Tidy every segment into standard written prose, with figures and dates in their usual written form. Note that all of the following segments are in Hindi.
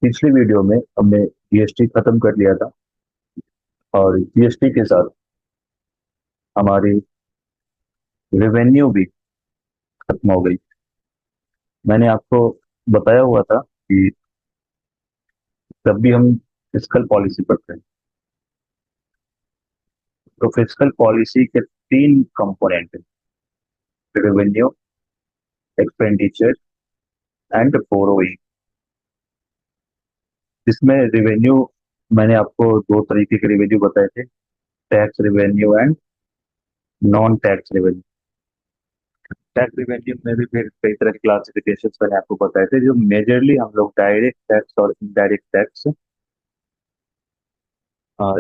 पिछली वीडियो में हमने जीएसटी खत्म कर लिया था और जीएसटी के साथ हमारी रेवेन्यू भी खत्म हो गई। मैंने आपको बताया हुआ था कि जब भी हम फिस्कल पॉलिसी पढ़ते हैं तो फिस्कल पॉलिसी के तीन कंपोनेंट हैं: रेवेन्यू, एक्सपेंडिचर एंड बोरोइंग। इसमें रेवेन्यू मैंने आपको दो तरीके के रेवेन्यू बताए थे: tax revenue and non tax revenue. Tax revenue में भी फिर कई तरह के क्लासिफिकेशन मैंने आपको बताए थे, जो मेजरली हम लोग डायरेक्ट टैक्स और इनडायरेक्ट टैक्स,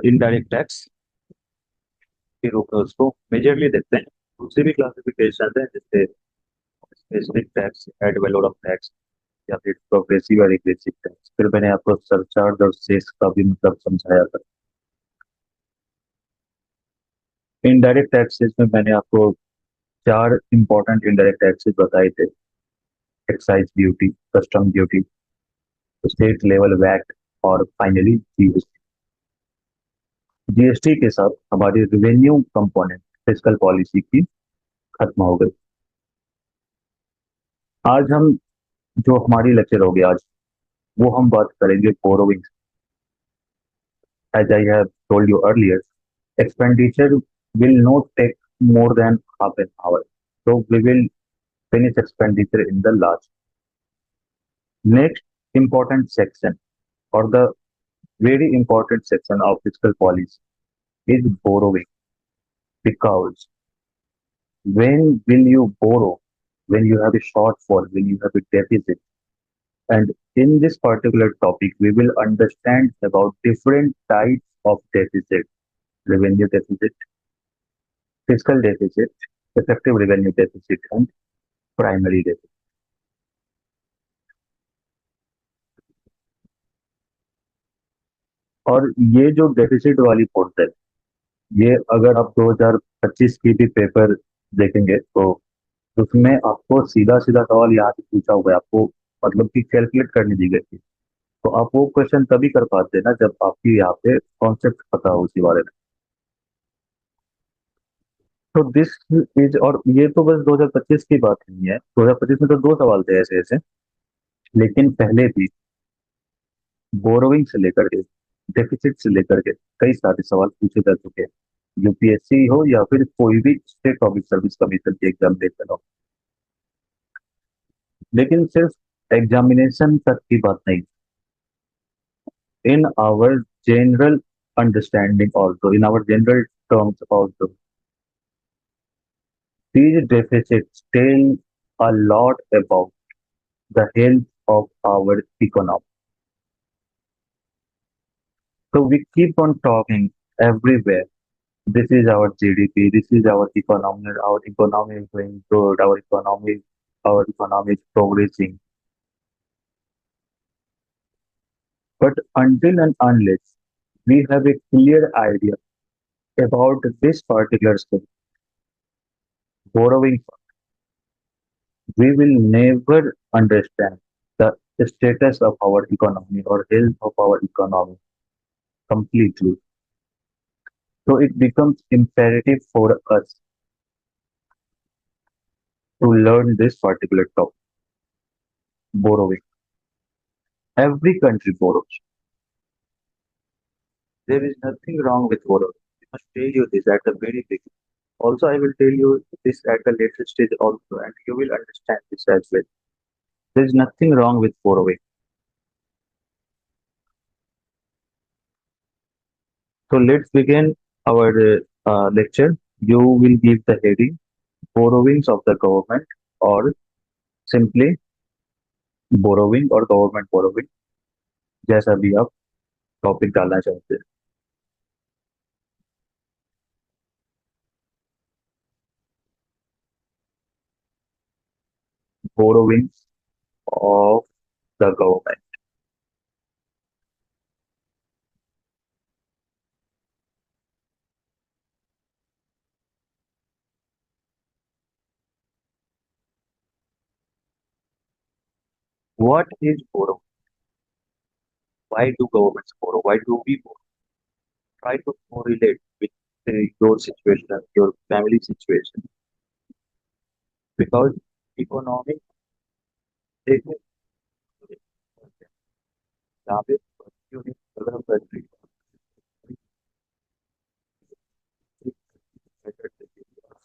इनडायरेक्ट टैक्स के रूप में उसको मेजरली देखते हैं। दूसरी भी क्लासिफिकेशन है, जैसे specific tax, ad value of tax, या फिर प्रोग्रेसिव और रिग्रेसिव टैक्स। फिर मैंने आपको सरचार्ज और सेस का भी मतलब समझाया था। इनडायरेक्ट टैक्सेस में मैंने आपको चार इंपॉर्टेंट इनडायरेक्ट टैक्सेस बताए थे: excise duty, custom duty, state level VAT और फाइनली जीएसटी। जीएसटी के साथ हमारी रेवेन्यू कंपोनेंट फिस्कल पॉलिसी की खत्म हो गई। आज हम जो हमारी लेक्चर होगी आज, वो हम बात करेंगे borrowing. As I have told you earlier, expenditure will not take more than half an hour. So we will finish expenditure in the last. Next important section, or the very important section of fiscal policy, is borrowing. Because when will you borrow? When you have a shortfall, when you have a deficit. And in this particular topic, we will understand about different types of deficit: revenue deficit, fiscal deficit, effective revenue deficit, and primary deficit. और ये जो डेफिसिट वाली पोर्शन, ये अगर आप 2025 की भी पेपर देखेंगे तो उसमें आपको सीधा सीधा सवाल यहाँ से पूछा हुआ है, आपको मतलब कि कैलकुलेट करनी दी गई थी। तो आप वो क्वेश्चन तभी कर पाते हैं ना जब आपकी यहाँ पे कॉन्सेप्ट पता हो उसी बारे में। तो दिस इज, और ये तो बस 2025 की बात नहीं है, 2025 में तो दो सवाल थे ऐसे ऐसे, लेकिन पहले भी बोरोइंग से लेकर के, डेफिसिट से लेकर के कई सारे सवाल पूछे जा चुके हैं, यूपीएससी हो या फिर कोई भी स्टेट पब्लिक सर्विस कमीशन की एग्जामिनेशन हो। लेकिन सिर्फ एग्जामिनेशन तक की बात नहीं, in our general understanding also, in our general terms also, these deficits tell a lot about the health of our economy. So we keep on talking everywhere. This is our GDP, this is our economy is going good, our economy is progressing. But until and unless we have a clear idea about this particular thing, borrowing, we will never understand the status of our economy or health of our economy completely. So it becomes imperative for us to learn this particular topic: borrowing. Every country borrows. There is nothing wrong with borrowing. I must tell you this at the very beginning. Also, I will tell you this at the later stage also, and you will understand this as well. There is nothing wrong with borrowing. So let's begin our lecture. You will give the heading borrowings of the government, or simply borrowing or government borrowing, जैसा भी आप टॉपिक डालना चाहते हैं। Borrowings of the government. What is borrowing? Why do governments borrow? Why do we borrow? Try to correlate with your situation, your family situation, because economic देखो यहाँ पे यूनिट अगर हम कंट्री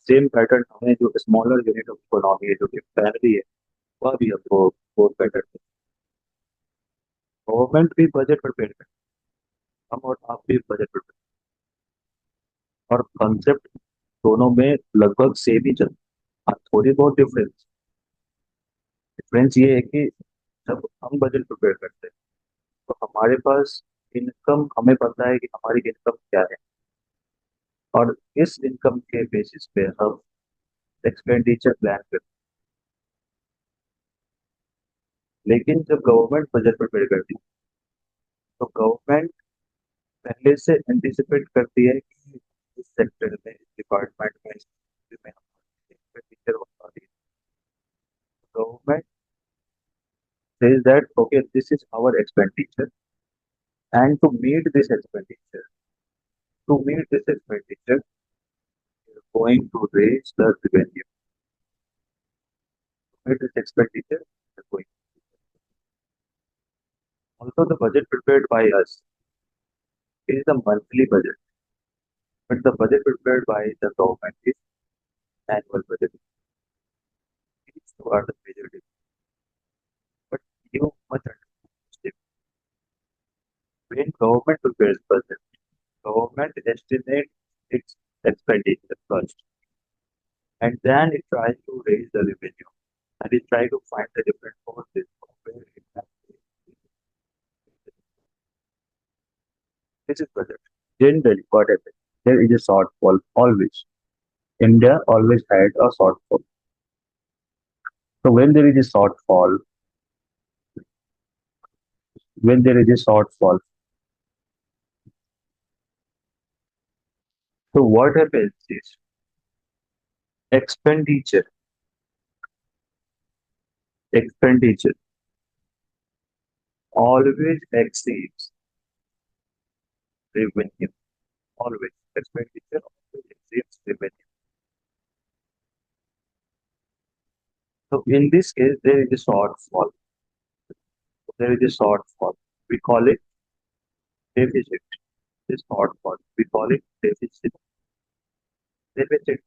सेम पैटर्न हमें जो स्मॉलर यूनिट ऑफ इकोनॉमी है जो कि फैमिली है वह भी हमको वो पैटर्न गवर्नमेंट भी बजट प्रिपेयर करते हैं, हम और आप भी बजट प्रिपेयर और कॉन्सेप्ट दोनों में लगभग सेम ही चलता है। हाँ, थोड़ी बहुत डिफरेंस डिफरेंस ये है कि जब हम बजट प्रिपेयर करते हैं तो हमारे पास इनकम हमें पता है कि हमारी इनकम क्या है और इस इनकम के बेसिस पे हम एक्सपेंडिचर प्लान करते हैं। लेकिन जब गवर्नमेंट बजट प्रिपेयर करती है तो गवर्नमेंट पहले से एंटिसिपेट करती है कि इस सेक्टर में इस डिपार्टमेंट में इस industry में एक्सपेंडिचर होगा government says that okay this is our expenditure and to meet this expenditure we're going to raise the revenue to meet this expenditure we're going also the budget prepared by us is the monthly budget but the budget prepared by the government is annual budget. These two are the major difference but you must understand when government prepares budget government estimates its expenditure first and then it tries to raise the revenue and it tries to find the different sources from where it has to raise the revenue. This is budget. Generally, what happens? There is a shortfall always. India always had a shortfall. So when there is a shortfall, so what happens is expenditure, expenditure always exceeds revenue. Always expenditure always exceeds revenue. So in this case, there is a shortfall. There is a shortfall. We call it deficit. This shortfall. We call it deficit. Deficit.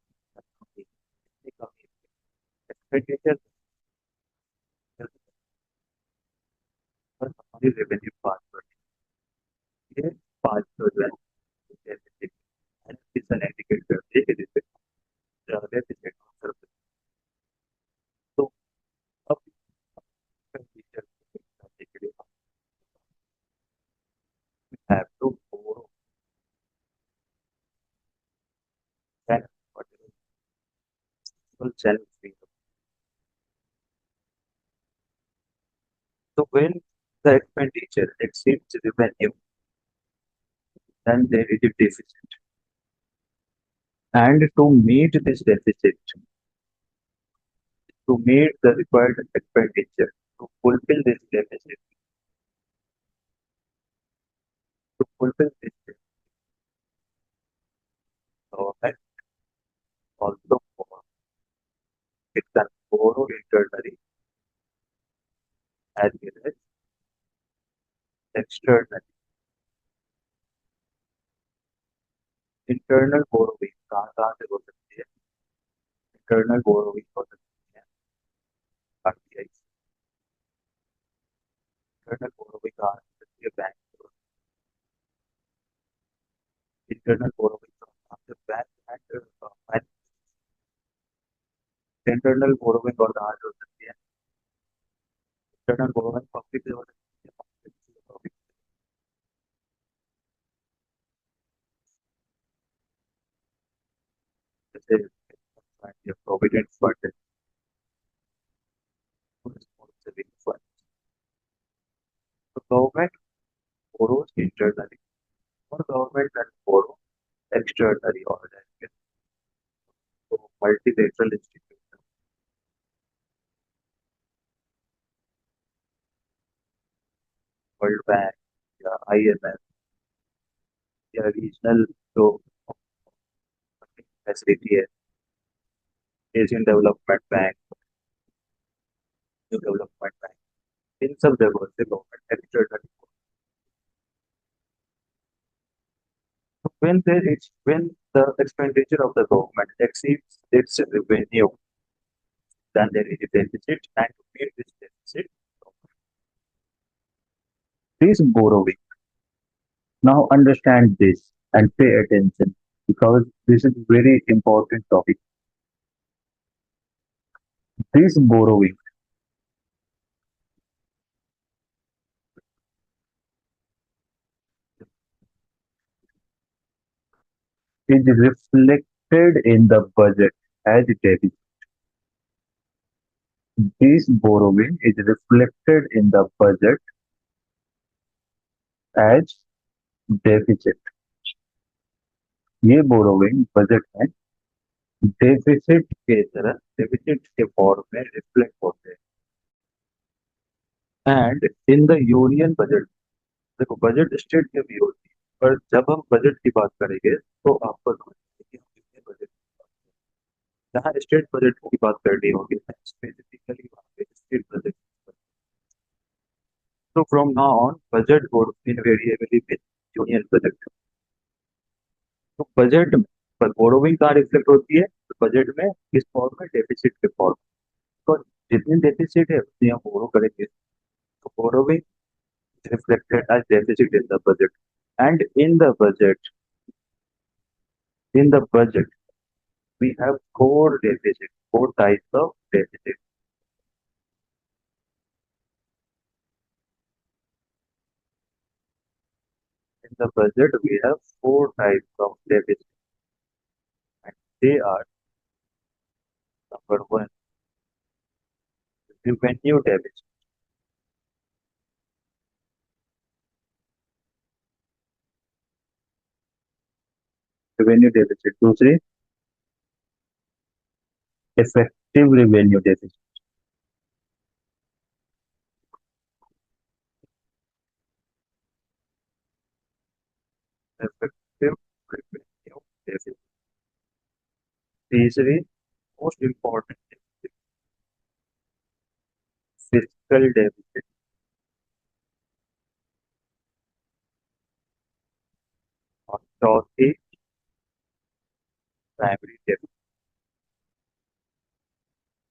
Expenditure पर हमारी रेवेन्यू 5%, ये 5% डेफिसिट एंड इंडिकेट करती है कि डेफिसिट तो अब टीचर के लिए have to borrow and whatever self free. So when the expenditure exceeds revenue, then there is a deficit. And to meet the required expenditure, to fulfill this deficit, to fulfill this deficit, government also borrow. It can borrow internally as well as externally. Internal borrowing कहाँ से हो सकती है? Internal borrowing हो सकती है RBI से. Internal borrowing कहाँ से हो सकती है? बैंक से. Internal borrowing कहाँ से? बैंक and इंटरनल बोरोइंग और कहाँ से हो सकती है? इंटरनल बोरोइंग पब्लिक से हो सकती है public जैसे प्रोविडेंट फंड सेविंग फंड तो गवर्नमेंट बोरोज इंटरनली और गवर्नमेंट कैन बोरो एक्सटर्नली और तो मल्टीलेटरल इंस्टीट्यूशन वर्ल्ड बैंक या IMF या रीजनल जो फैसिलिटी है, Asian Development Bank, New Development Bank, इन सब जगहों से government external, when the expenditure of the government exceeds its revenue, then there is a deficit, and to meet this deficit, this borrowing. Now understand this and pay attention because this is very important topic. This borrowing is reflected in the budget as deficit. This borrowing is reflected in the budget as deficit. ये बोरोविंग बजट में डेफिसिट के तरह डेफिसिट के फॉर्म में रिफ्लेक्ट होते हैं and in the union budget. देखो बजट स्टेट में भी होती है पर जब हम बजट की बात करेंगे तो आपको समझना है कि हम कितने बजट की बात करें। जहाँ स्टेट बजट की बात करनी होगी स्पेसिफिकली वहाँ पे स्टेट बजट। तो from now on budget would invariably be union budget. तो बजट में पर बोरोविंग कहाँ रिफ्लेक्ट होती है तो बजट में किस फॉर्म में डेफिसिट के फॉर्म। तो जितनी डेफिसिट है उतनी हम बोरो करेंगे तो borrowing reflected as deficit in the budget. And in the budget, we have four deficit, four types of deficit. In the budget, we have four types of deficit, and they are number one, revenue deficit. Revenue deficit. दूसरी, effective revenue deficit. Effective revenue deficit. तीसरी, most important, fiscal deficit. और चौथी, प्राइमरी डेफिसिट।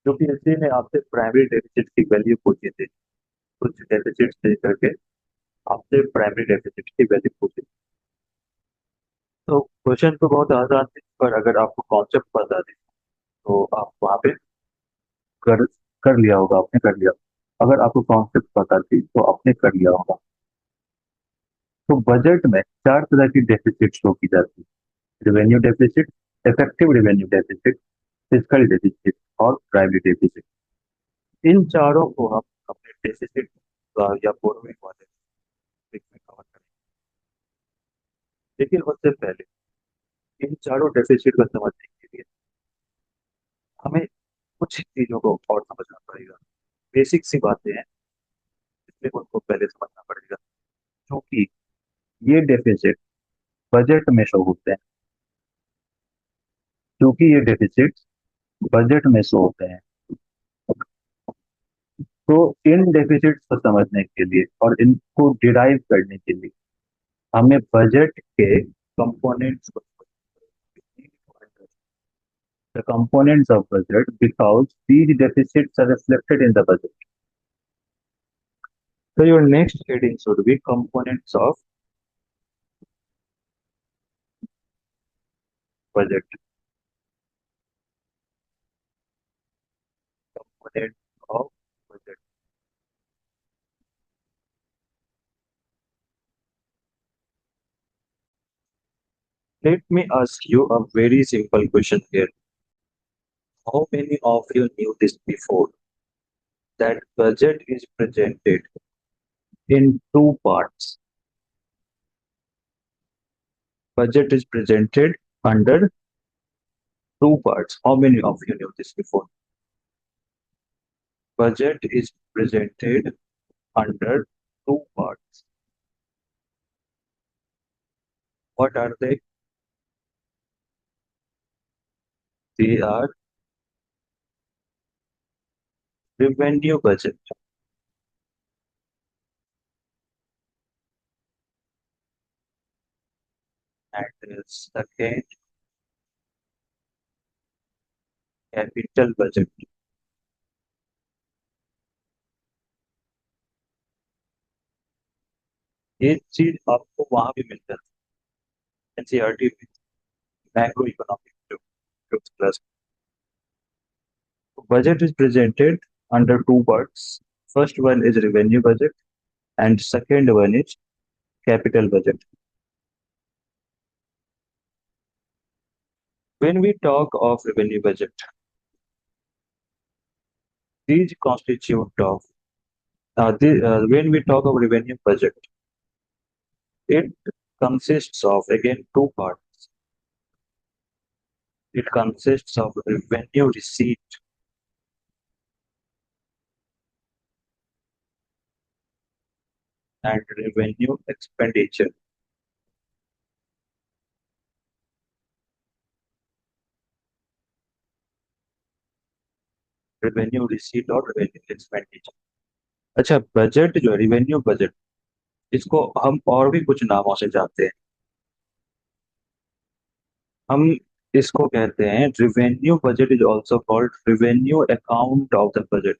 जो कि एसए ने आपसे प्राइमरी डेफिसिट की वैल्यू पूछी थी, कुछ डेफिसिट दे करके आपसे प्राइमरी डेफिसिट की वैल्यू पूछी। तो क्वेश्चन तो बहुत आसान है पर अगर आपको कॉन्सेप्ट पता है तो आप वहां पे कर कर लिया होगा, आपने कर लिया। अगर आपको कॉन्सेप्ट पता थी तो आपने कर लिया होगा। तो बजट में चार तरह की डेफिसिट शो की जाती है, revenue deficit, effective revenue deficit, physical deficit और प्राइमरी डेफिसिट। इन चारों को हम अपने डेफिसिट या बोरोइंग वाले topic में कवर करेंगे। लेकिन उससे पहले इन चारों डेफिसिट को समझने के लिए हमें कुछ चीजों को और समझना पड़ेगा। बेसिक सी बातें हैं इसलिए उनको पहले समझना पड़ेगा क्योंकि ये डेफिसिट बजट में शो होते हैं। क्योंकि ये डेफिसिट बजट में शो होते हैं तो इन डेफिसिट को समझने के लिए और इनको डिराइव करने के लिए हमें बजट के कंपोनेंट्स को the components of budget because these deficits are reflected in the budget. So your next heading should be components of budget. Components of budget. Let me ask you a very simple question here. How many of you knew this before? That budget is presented in two parts. Budget is presented under two parts. How many of you knew this before? Budget is presented under two parts. What are they? They are revenue budget. And second, capital budget. ये चीज आपको वहां भी मिल जाती है एनसीईआरटी में, macro economic class. Budget is presented under two parts. First one is revenue budget and second one is capital budget. When we talk of revenue budget, these constitute of when we talk of revenue budget, it consists of again two parts. It consists of revenue receipt and revenue expenditure. Revenue receipt और revenue expenditure. अच्छा, बजट जो रिवेन्यू बजट, इसको हम और भी कुछ नामों से जानते हैं. हम इसको कहते हैं revenue budget is also called revenue account of the budget.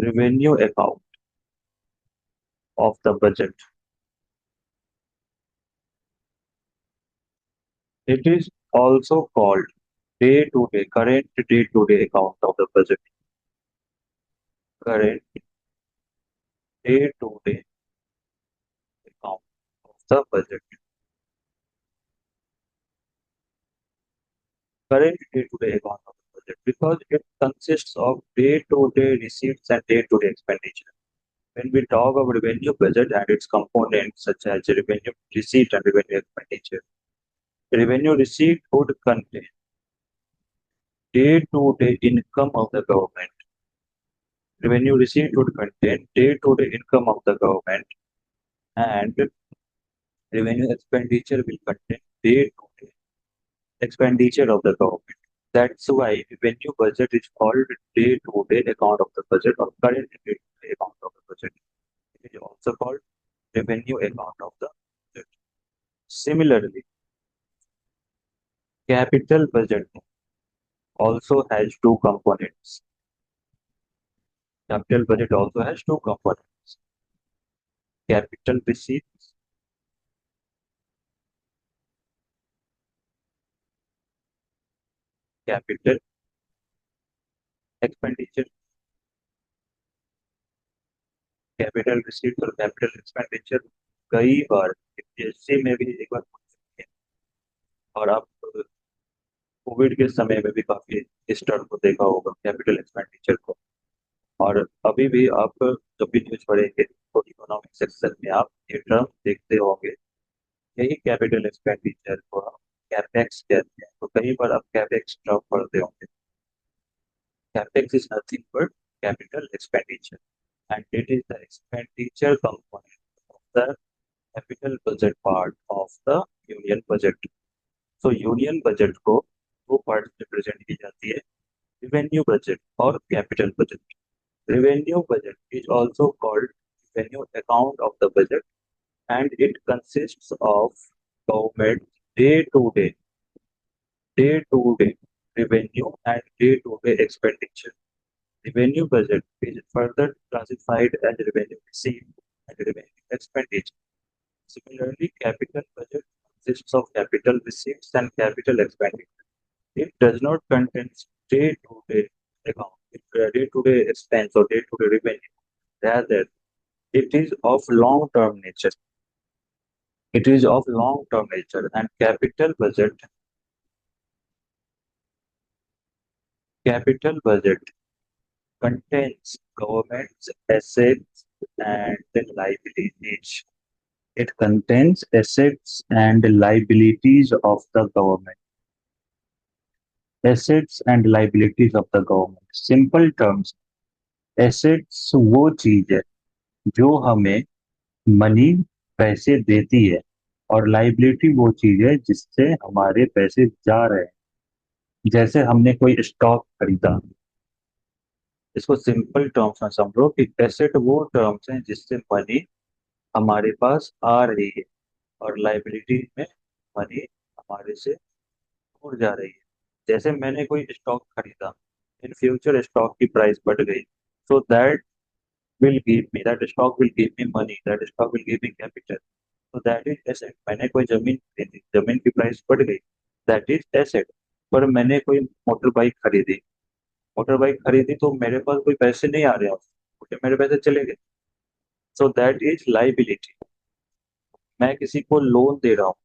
Revenue account of the budget. It is also called day to day current day to day account of the budget. Current day to day account of the budget. Current day-to-day account of the budget because it consists of day-to-day receipts and day-to-day expenditure. When we talk of revenue budget and its components such as revenue receipt and revenue expenditure, revenue receipt would contain day-to-day income of the government. Revenue receipt would contain day-to-day income of the government, and revenue expenditure will contain day-to-day expenditure of the government. That's why revenue budget is called day-to-day account of the budget or current day-to-day account of the budget. It is also called revenue account of the budget. Similarly, capital budget also has two components. Capital budget also has two components. Capital receipts, capital expenditure. Capital receipt और कैपिटल एक्सपेंडिचर कई बार यूपीएससी में भी एक बार पूछ सकते हैं. और आप कोविड के समय में भी काफी इस टर्म को देखा होगा कैपिटल एक्सपेंडिचर को. और अभी भी आप जब भी न्यूज पढ़ेंगे तो इकोनॉमिक सेक्शन में आप ये टर्म देखते होंगे. यही कैपिटल एक्सपेंडिचर को हम कैपेक्स कहते हैं. तो कई बार आप कैपेक्स टर्म पढ़ते होंगे. Capex is nothing but capital expenditure and it is the expenditure component of the capital budget part of the union budget. So union budget को दो पार्ट में प्रेजेंट की जाती है, revenue budget और capital budget. Revenue budget is also called revenue account of the budget and it consists of government day-to-day revenue and day-to-day expenditure. Revenue budget is further classified as revenue received and revenue expenditure. Similarly, capital budget consists of capital receipts and capital expenditure. It does not contain day-to-day account, day-to-day expense or day-to-day revenue. Rather, it is of long-term nature. It is of long-term nature, and capital budget contains government's assets and liabilities. It contains assets and liabilities of the government. Assets and liabilities of the government. Simple terms, assets वो चीज है जो हमें मनी पैसे देती है, और लाइबिलिटी वो चीज है जिससे हमारे पैसे जा रहे हैं। जैसे हमने कोई स्टॉक खरीदा, इसको सिंपल टर्म्स में समझो कि एसेट वो टर्म्स हैं जिससे मनी हमारे पास आ रही है, और लाइबिलिटी में मनी हमारे से उड़ जा रही है। जैसे मैंने कोई स्टॉक खरीदा, इन फ्यूचर स्टॉक की प्राइस बढ़ गई, so that will give me, that stock will give me money, that stock will give me capital. तो दैट इज एसेट। मैंने कोई जमीन खरीदी, जमीन की प्राइस बढ़ गई, दैट इज एसेट। पर मैंने कोई मोटर बाइक खरीदी, मोटर बाइक खरीदी तो मेरे पास कोई पैसे नहीं आ रहे हैं, उसके मेरे पैसे चले गए, सो दैट इज लाइबिलिटी। मैं किसी को लोन दे रहा हूँ,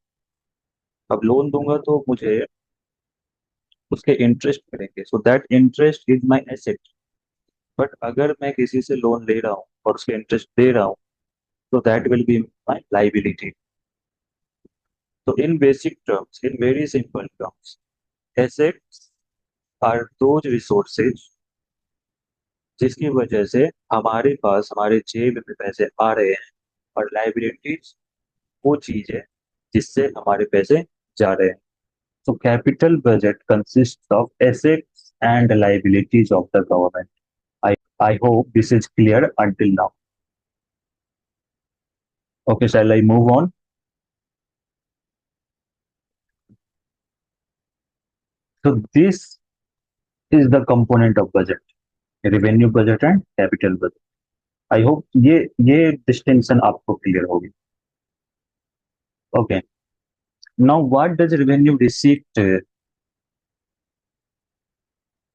अब लोन दूंगा तो मुझे उसके इंटरेस्ट मिलेंगे, so that interest is my asset. But अगर मैं किसी से लोन ले रहा हूँ और उसके इंटरेस्ट दे रहा हूँ, तो that will be my liability. तो in basic terms, in very simple terms, assets are those resources जिसकी वजह से हमारे पास, हमारे जेब में पैसे आ रहे हैं, और लाइबिलिटीज वो चीज है जिससे हमारे पैसे जा रहे हैं। So capital budget consists of assets and liabilities of the government. I hope this is clear until now. Okay, shall I move on? So this is the component of budget, revenue budget and capital budget. I hope ये distinction आपको clear होगी. Okay. Now what does revenue receipt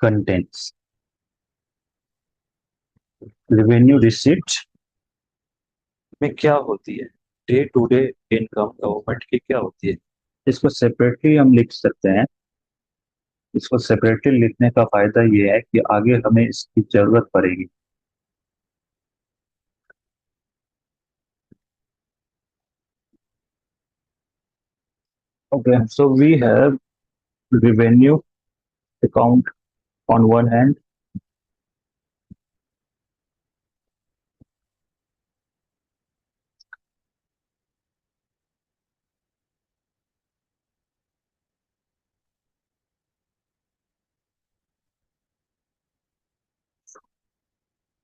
contains? Revenue receipt में क्या होती है? Day to day income government की क्या होती है? इसको सेपरेटली हम लिख सकते हैं। इसको सेपरेटली लिखने का फायदा ये है कि आगे हमें इसकी जरूरत पड़ेगी। Okay, so we have revenue account on one hand,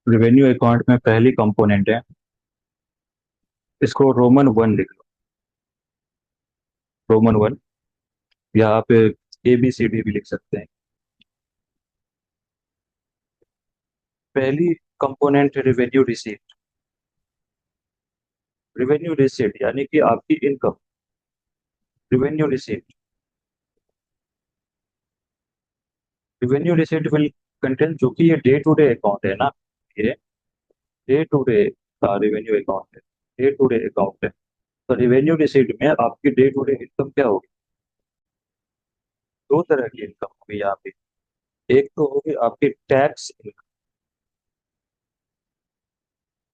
revenue account में पहली कंपोनेंट है, इसको रोमन वन लिख लो, रोमन वन, या आप ABCD भी लिख सकते हैं। पहली कंपोनेंट है रेवेन्यू रिसीट। रेवेन्यू रिसीट यानी कि आपकी income, revenue receipt, revenue receipt will contain, जो कि ये डे टू डे अकाउंट है ना, ये डे टू डे का रेवेन्यू अकाउंट है, डे टू डे अकाउंट है। तो रेवेन्यू रिसीट में आपकी डे टू डे इनकम क्या होगी? दो तरह की इनकम होगी यहाँ पे। एक तो होगी आपकी टैक्स इनकम,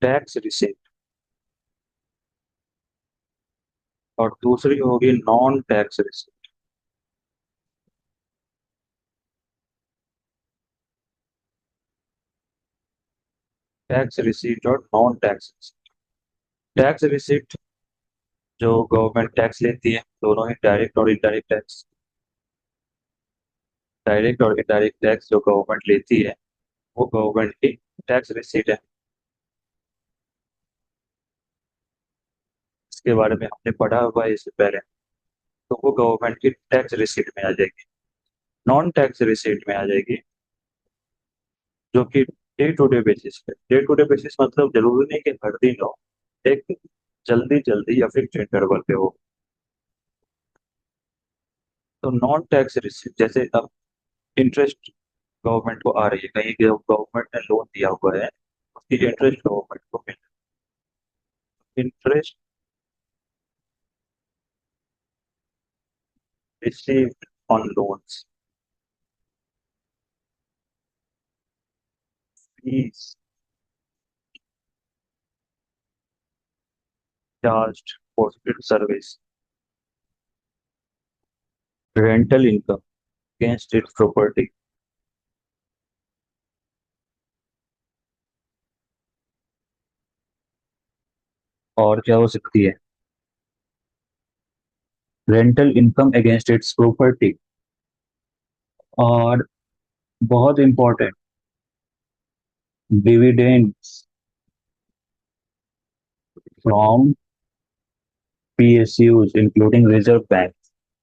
टैक्स रिसीट, और दूसरी होगी non tax receipt. Tax receipt और non tax receipt. Tax receipt जो गवर्नमेंट टैक्स लेती है, दोनों ही डायरेक्ट और इनडायरेक्ट टैक्स। डायरेक्ट और इनडायरेक्ट टैक्स जो गवर्नमेंट लेती है, वो गवर्नमेंट की टैक्स रिसीट है। इसके बारे में हमने पढ़ा हुआ है इससे पहले। तो वो गवर्नमेंट की टैक्स रिसीट में आ जाएगी। नॉन टैक्स रिसीट में आ जाएगी, जो कि डे टू डे बेसिस पे, डे टू डे बेसिस मतलब जरूरी नहीं कि हर दिन हो, एक जल्दी जल्दी या फिक्स इंटरवल पे हो। तो नॉन टैक्स रिसीट, जैसे अब इंटरेस्ट गवर्नमेंट को आ रही है, कहीं गवर्नमेंट ने लोन दिया हुआ है, उसकी इंटरेस्ट गवर्नमेंट को मिल रही है, interest received on loans, fees charged for service, rental income against it's property. और क्या हो सकती है? Rental income against it's property, और बहुत important, dividends from PSUs including reserve bank.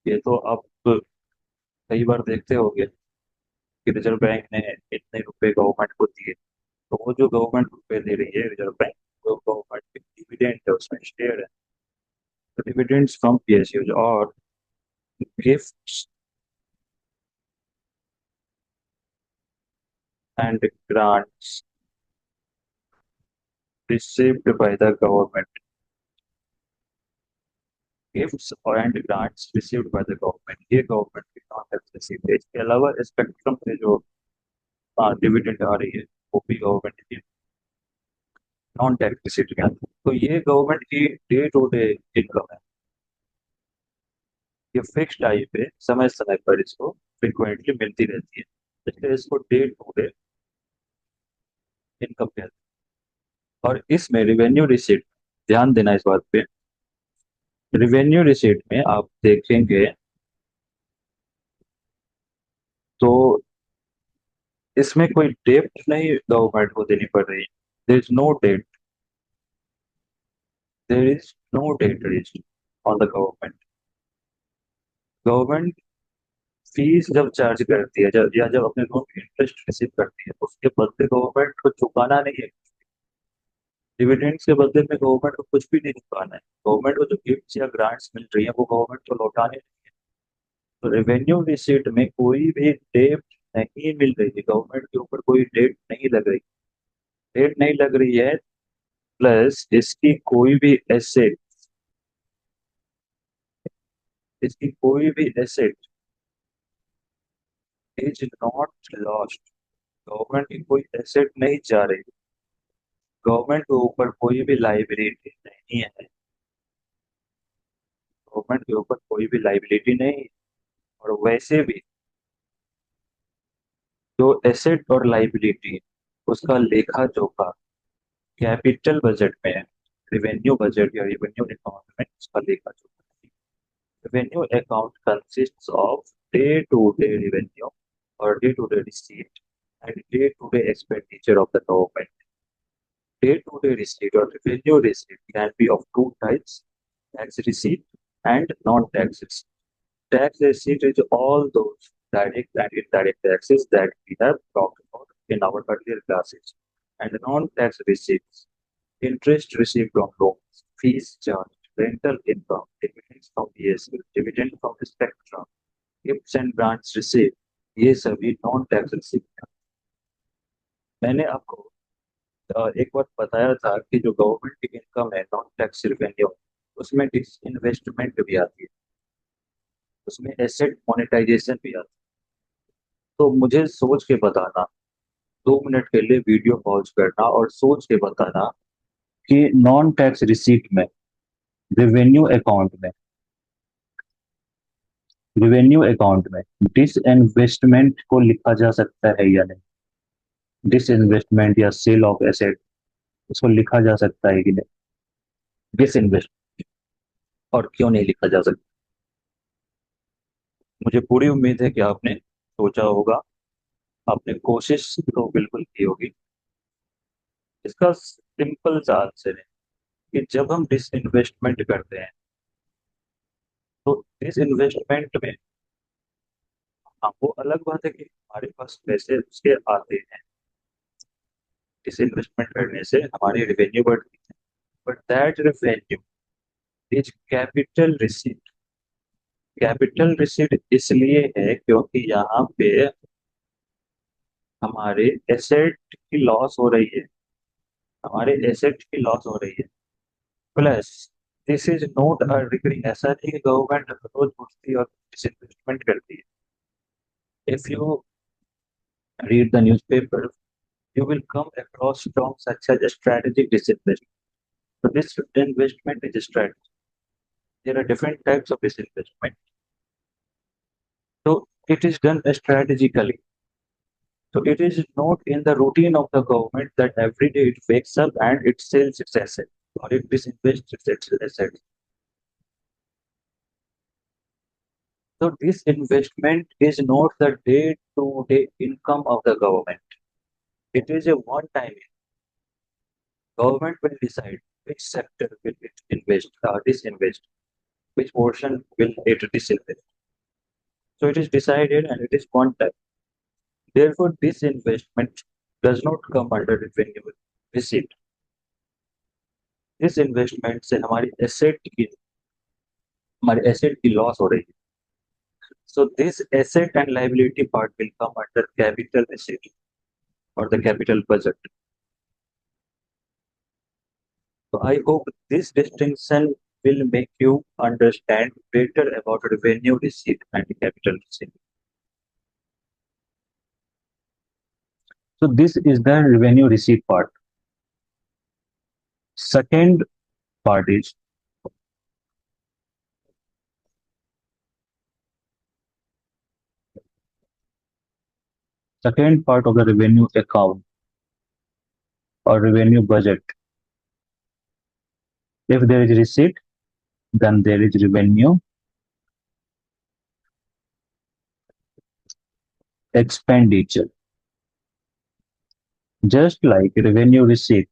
ये तो आप कई बार देखते होंगे कि रिजर्व बैंक ने इतने रुपए गवर्नमेंट को दिए, तो वो जो गवर्नमेंट रुपए दे रही है रिजर्व बैंक, वो गवर्नमेंट के डिविडेंड है, उसमें शेयर है। तो डिविडेंड्स फ्रॉम PSUs और gifts and grants received by the government, gifts और and grants received by the government, ये गवर्नमेंट की नॉन टैक्स रिसीव है। इसके अलावा स्पेक्ट्रम से जो डिविडेंड आ रही है, वो भी गवर्नमेंट की नॉन टैक्स रिसीव में आती है। तो ये गवर्नमेंट की डे टू डे इनकम है। ये फिक्स टाइम पे समय समय पर इसको फ्रिक्वेंटली मिलती रहती है, इसलिए इसको डे टू डे इनकम कहते हैं। और इसमें रिवेन्यू रिसीट, ध्यान देना इस बात पे, रिवेन्यू रिसीट में आप देखेंगे तो इसमें कोई डेट नहीं गवर्नमेंट को देनी पड़ रही है। There is no debt, there is no debt registered on the government. Government fees जब चार्ज करती है, जब या जब अपने लोन की इंटरेस्ट रिसीव करती है, उसके बदले गवर्नमेंट को चुकाना नहीं है। डिविडेंड्स के बदले में गवर्नमेंट को कुछ भी नहीं चुकाना है। गवर्नमेंट को जो गिफ्ट्स या ग्रांट्स मिल रही है वो गवर्नमेंट को लौटाने नहीं है। तो रेवेन्यू रिसीट में कोई भी डेट नहीं मिल रही है, गवर्नमेंट के ऊपर कोई डेट नहीं लग रही, डेट नहीं लग रही है। प्लस इसकी कोई भी एसेट, इसकी कोई भी asset is not lost, government की कोई एसेट नहीं जा रही, गवर्नमेंट के ऊपर कोई भी लाइबिलिटी नहीं है, गवर्नमेंट के ऊपर कोई भी लाइबिलिटी नहीं है। और वैसे भी जो एसेट और लाइबिलिटी, उसका लेखा जोखा कैपिटल बजट में है, रिवेन्यू बजट या रिवेन्यू अकाउंट में उसका लेखा जोखा। Revenue account consists of day to day revenue और day to day receipt and day to day expenditure of the government. Day-to-day receipt or revenue receipt can be of two types: tax receipt and non-tax receipt. Tax receipt is all those direct and indirect taxes that we have talked about in our earlier classes. And non-tax receipts: interest received on loans, fees charged, rental income, dividends from PSU, dividend from the spectrum, gifts and grants received. ये सभी नॉन टैक्स रिसीप्ट हैं। मैंने आपको एक बार बताया था कि जो गवर्नमेंट की इनकम है नॉन टैक्स रेवेन्यू, उसमें डिसइन्वेस्टमेंट भी आती है, उसमें एसेट मोनेटाइजेशन भी आती है। तो मुझे सोच के बताना, 2 मिनट के लिए वीडियो पॉज करना और सोच के बताना कि नॉन टैक्स रिसीट में, रेवेन्यू अकाउंट में, रेवेन्यू अकाउंट में डिसइन्वेस्टमेंट को लिखा जा सकता है या नहीं, डिसइन्वेस्टमेंट या सेल ऑफ एसेट, इसको लिखा जा सकता है कि नहीं, डिसइन्वेस्ट, और क्यों नहीं लिखा जा सकता। मुझे पूरी उम्मीद है कि आपने सोचा होगा, आपने कोशिश तो बिल्कुल की होगी। इसका सिंपल सा आंसर है कि जब हम डिसइन्वेस्टमेंट करते हैं, तो डिसइन्वेस्टमेंट में, हाँ वो अलग बात है कि हमारे पास पैसे उसके आते हैं, डिसइन्वेस्टमेंट करने से हमारी रेवेन्यू बढ़ती है, but that revenue is capital receipt. Capital receipt इसलिए है क्योंकि यहाँ पे हमारे एसेट की लॉस हो रही है, हमारे एसेट की लॉस हो रही है। Plus this is not a recurring, ऐसा नहीं कि गवर्नमेंट रोज उठती और डिसइन्वेस्टमेंट करती है। If you read the newspaper, you will come across terms such as strategic disinvestment. So disinvestment is a strategy. There are different types of disinvestment. So it is done strategically. So it is not in the routine of the government that every day it wakes up and it sells its assets or it disinvests its assets. So this investment is not the day-to-day income of the government. It is a one-time. Government will decide which sector will it invest or disinvest, which portion will it disinvest. So it is decided and it is one time. Therefore, this investment does not come under revenue receipt. इस इन्वेस्टमेंट से हमारी एसेट की लॉस हो रही है. So this asset and liability part will come under capital asset और the capital budget. So I hope this distinction will make you understand better about revenue receipt and capital receipt. So this is the revenue receipt part. Second part is second part of the revenue account or revenue budget. If there is receipt, then there is revenue expenditure. Just like revenue receipt,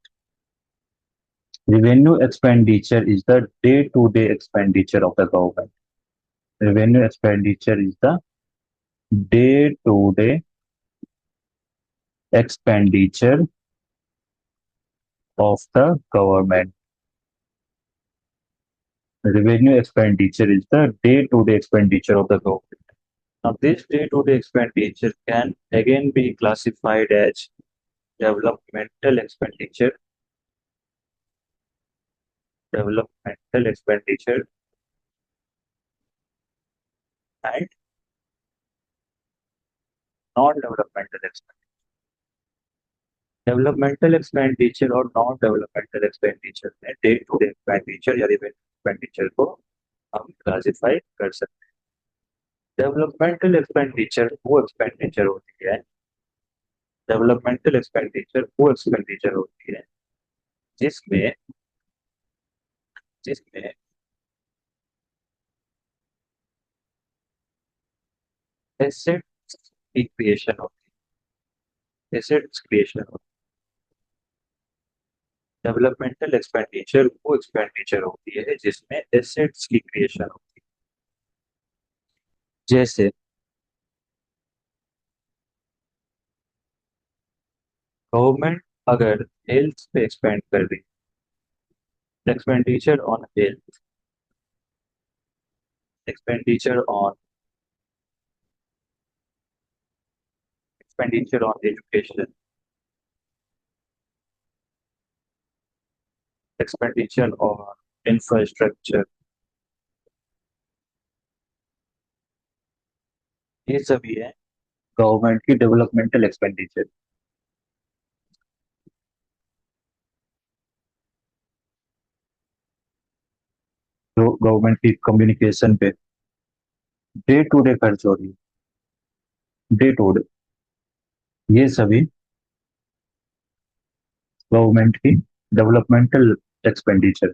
revenue expenditure is the day-to-day expenditure of the government. Revenue expenditure is the day-to-day expenditure of the government. Revenue expenditure is the day-to-day expenditure of the government. Now, this day-to-day expenditure can again be classified as developmental expenditure, developmental expenditure, and non-developmental expenditure. Developmental expenditure और नॉन डेवलपमेंटल एक्सपेंडिचर में डे टू डे एक्सपेंडिचर या रेवेन्यू एक्सपेंडिचर को हम क्लासिफाई कर सकते हैं. डेवलपमेंटल एक्सपेंडिचर वो एक्सपेंडिचर होती है डेवलपमेंटल एक्सपेंडिचर वो एक्सपेंडिचर होती है जिसमें जिसमें एसेट्स की क्रिएशन होती है. एसेट्स क्रिएशन होती है. डेवलपमेंटल एक्सपेंडिचर वो एक्सपेंडिचर होती है जिसमें एसेट्स की क्रिएशन होती है. जैसे गवर्नमेंट अगर हेल्थ पे एक्सपेंड कर रही है, expenditure on health, expenditure on expenditure on education, expenditure on infrastructure, ये सभी है गवर्नमेंट की डेवलपमेंटल एक्सपेंडिचर. जो गवर्नमेंट की कम्युनिकेशन पे डे टू डे खर्च हो रही है, डे टू डे, ये सभी गवर्नमेंट की developmental expenditure.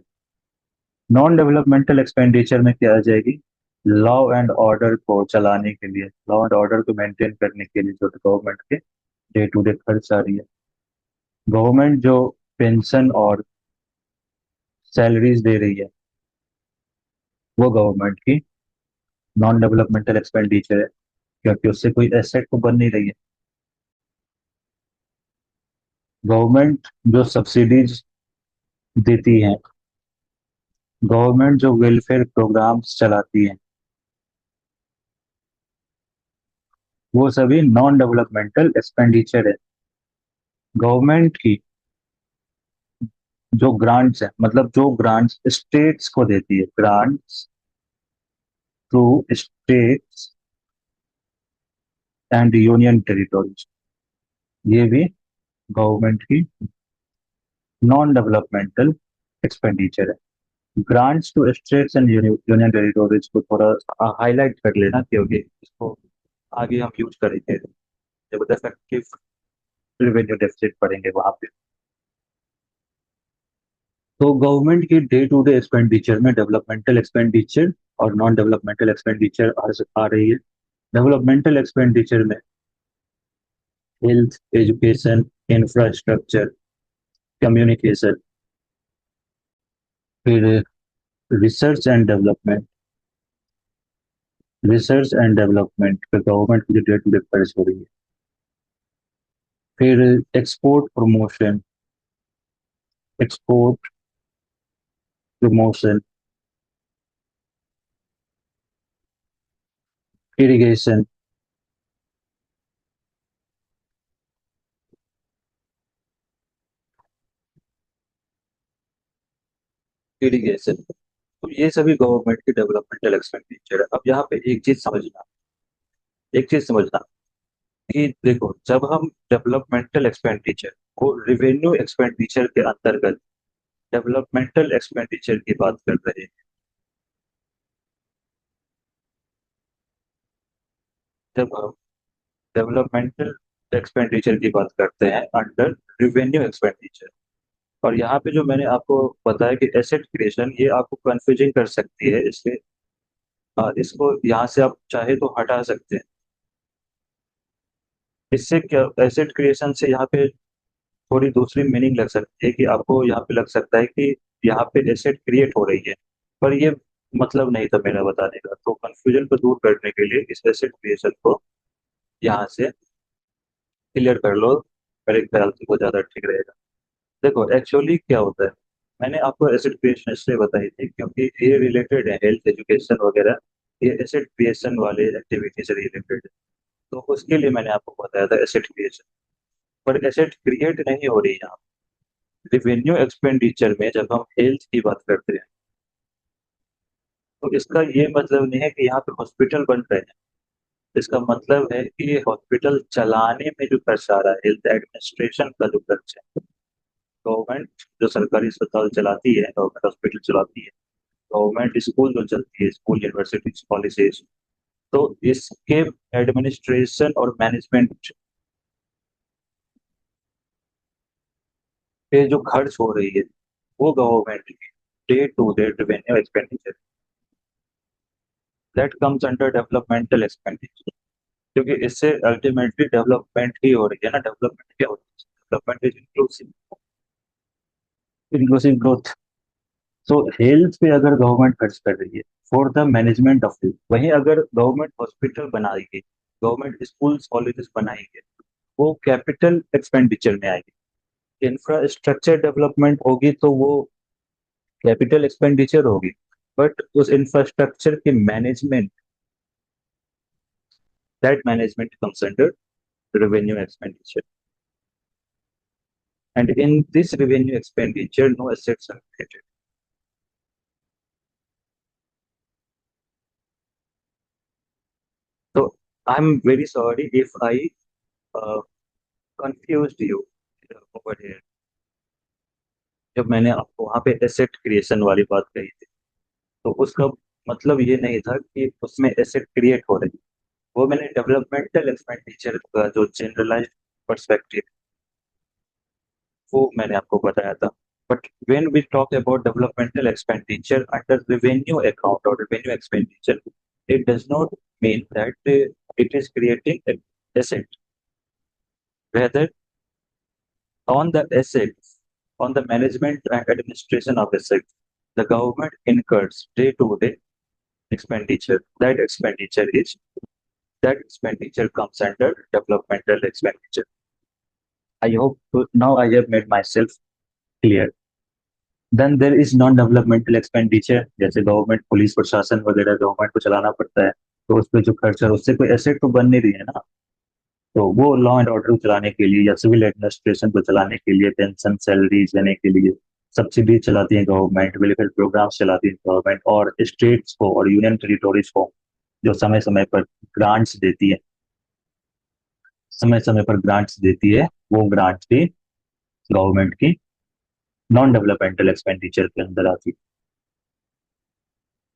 Non developmental expenditure में क्या आ जाएगी? लॉ एंड ऑर्डर को चलाने के लिए, लॉ एंड ऑर्डर को मेंटेन करने के लिए जो गवर्नमेंट के डे टू डे खर्च आ रही है. गवर्नमेंट जो पेंशन और सैलरीज दे रही है वो गवर्नमेंट की नॉन डेवलपमेंटल एक्सपेंडिचर है क्योंकि उससे कोई एसेट तो बन नहीं रही है. गवर्नमेंट जो सब्सिडीज देती है, गवर्नमेंट जो वेलफेयर प्रोग्राम्स चलाती है, वो सभी नॉन डेवलपमेंटल एक्सपेंडिचर है. गवर्नमेंट की जो ग्रांट्स है, मतलब जो ग्रांट्स स्टेट्स को देती है, grants to states and union territories, ये भी गवर्नमेंट की नॉन डेवलपमेंटल एक्सपेंडिचर है. Grants to states and union territories को थोड़ा हाईलाइट कर लेना क्योंकि इसको आगे हम यूज करेंगे जब इफेक्टिव रेवेन्यू डेफिसिट पढ़ेंगे वहां पे. तो गवर्नमेंट की डे टू डे एक्सपेंडिचर में डेवलपमेंटल एक्सपेंडिचर और नॉन डेवलपमेंटल एक्सपेंडिचर आ रही है। डेवलपमेंटल एक्सपेंडिचर में हेल्थ, एजुकेशन, इंफ्रास्ट्रक्चर, कम्युनिकेशन, फिर रिसर्च एंड डेवलपमेंट, पे गवर्नमेंट की जो डे टू डे खर्च हो रही है। फिर export promotion, export promotion, irrigation, irrigation. तो ये सभी गवर्नमेंट की डेवलपमेंटल एक्सपेंडिचर है। अब यहाँ पे एक चीज समझना कि देखो, जब हम डेवलपमेंटल एक्सपेंडिचर को रिवेन्यू एक्सपेंडिचर के अंतर्गत डेवलपमेंटल एक्सपेंडिचर की बात कर रहे हैं, जब हम डेवलपमेंटल एक्सपेंडिचर की बात करते हैं अंडर रिवेन्यू एक्सपेंडिचर, और यहाँ पे जो मैंने आपको बताया कि एसेट क्रिएशन, ये आपको कंफ्यूजिंग कर सकती है, इसलिए इसको यहाँ से आप चाहे तो हटा सकते हैं। इससे क्या, एसेट क्रिएशन से यहाँ पे थोड़ी दूसरी मीनिंग लग सकती है कि आपको यहाँ पे लग सकता है कि यहाँ पे एसेट क्रिएट हो रही है, पर ये मतलब नहीं था मेरा बताने का। तो कंफ्यूजन को दूर करने के लिए इस एसेट क्रिएशन को यहाँ से क्लियर कर लो, मेरे ख्याल से वो ज्यादा ठीक रहेगा। देखो एक्चुअली क्या होता है, मैंने आपको एसेट क्रिएशन इसलिए बताई थी क्योंकि ये रिलेटेड है हेल्थ, एजुकेशन वगैरह, ये एसेट क्रिएशन वाले एक्टिविटी से रिलेटेड है। तो उसके लिए मैंने आपको बताया था एसेट क्रिएशन, पर एसेट क्रिएट नहीं हो रही यहाँ। रिवेन्यू एक्सपेंडिचर में जब हम हेल्थ की बात करते हैं, तो इसका ये मतलब नहीं है कि यहाँ पे हॉस्पिटल बन रहे हैं। इसका मतलब है कि ये हॉस्पिटल चलाने में जो खर्च आ रहा है, हेल्थ एडमिनिस्ट्रेशन का जो खर्च है, गवर्नमेंट जो सरकारी अस्पताल चलाती है, गवर्नमेंट हॉस्पिटल चलाती है, गवर्नमेंट स्कूल जो चलती है, स्कूल, यूनिवर्सिटीज, कॉलेजेस, तो इसके एडमिनिस्ट्रेशन और मैनेजमेंट पे जो खर्च हो रही है, वो गवर्नमेंट की day to day revenue expenditure, that comes under developmental expenditure. क्योंकि इससे अल्टीमेटली डेवलपमेंट ही हो रही है ना। डेवलपमेंट क्या होती है? Development is inclusive, inclusive growth. So health पे अगर गवर्नमेंट खर्च कर रही है for the management of health, वहीं अगर गवर्नमेंट हॉस्पिटल बनाएगी, गवर्नमेंट स्कूल्स कॉलेजेस बनाएंगे, वो कैपिटल एक्सपेंडिचर में आएगी। इंफ्रास्ट्रक्चर डेवलपमेंट होगी तो वो कैपिटल एक्सपेंडिचर होगी, बट उस इंफ्रास्ट्रक्चर के management, that management comes under revenue expenditure, and in this revenue expenditure no assets are created. So I'm very sorry if I uh, confused you over here, जब मैंने आपको वहां पे एसेट क्रिएशन वाली बात कही थी, तो उसका मतलब ये नहीं था कि उसमें एसेट क्रिएट हो रही। वो मैंने डेवलपमेंटल एक्सपेंडिचर का जो जनरलाइज्ड पर्सपेक्टिव, वो मैंने आपको बताया था। But when we talk about developmental expenditure under revenue account or revenue expenditure, it does not mean that it is creating an asset. Rather, on the assets, on the management and administration of assets, the government incurs day-to-day expenditure. That expenditure comes under developmental expenditure. I hope now I have made myself clear. Then there is non developmental expenditure, जैसे गवर्नमेंट, पुलिस प्रशासन वगैरह गवर्नमेंट को चलाना पड़ता है, तो उस पर जो खर्चा है उससे कोई एसेट तो बन नहीं रही है ना। तो वो लॉ एंड ऑर्डर को चलाने के लिए या सिविल एडमिनिस्ट्रेशन को चलाने के लिए, पेंशन सैलरी देने के लिए सब्सिडी चलाती है गवर्नमेंट, वेलफेयर प्रोग्राम्स चलाती है गवर्नमेंट, और स्टेट्स को और यूनियन टेरिटोरीज को जो समय समय पर ग्रांट्स देती है, समय समय पर ग्रांट्स देती है, वो ग्रांट्स भी गवर्नमेंट की नॉन डेवलपमेंटल एक्सपेंडिचर के अंदर आती है।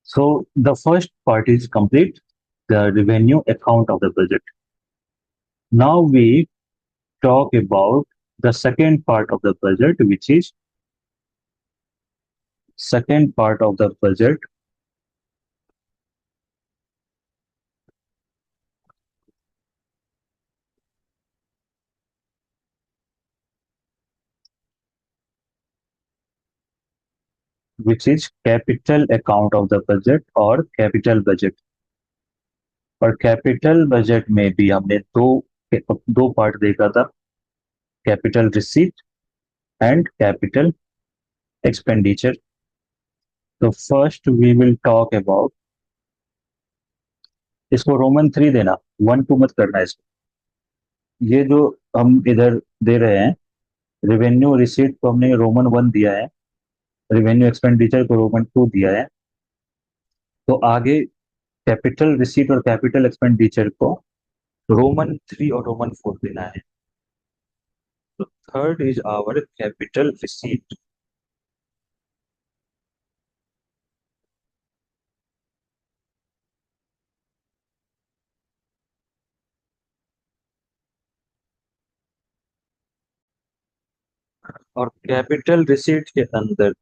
So the first part is complete, the revenue account of the budget. Now we talk about the second part of the budget, which is second part of the budget, which is capital account of the budget or capital budget। और कैपिटल बजट में भी हमने दो पार्ट देखा था, capital receipt and capital expenditure. तो first we will talk about, इसको रोमन 3 देना, 1 2 मत करना इसको। ये जो हम इधर दे रहे हैं, रेवेन्यू रिसीट को हमने रोमन 1 दिया है, रेवेन्यू एक्सपेंडिचर को रोमन 2 दिया है। तो आगे कैपिटल रिसीट और कैपिटल एक्सपेंडिचर को रोमन 3 और रोमन 4 देना है। तो third is our capital receipt. और कैपिटल रिसीट के अंदर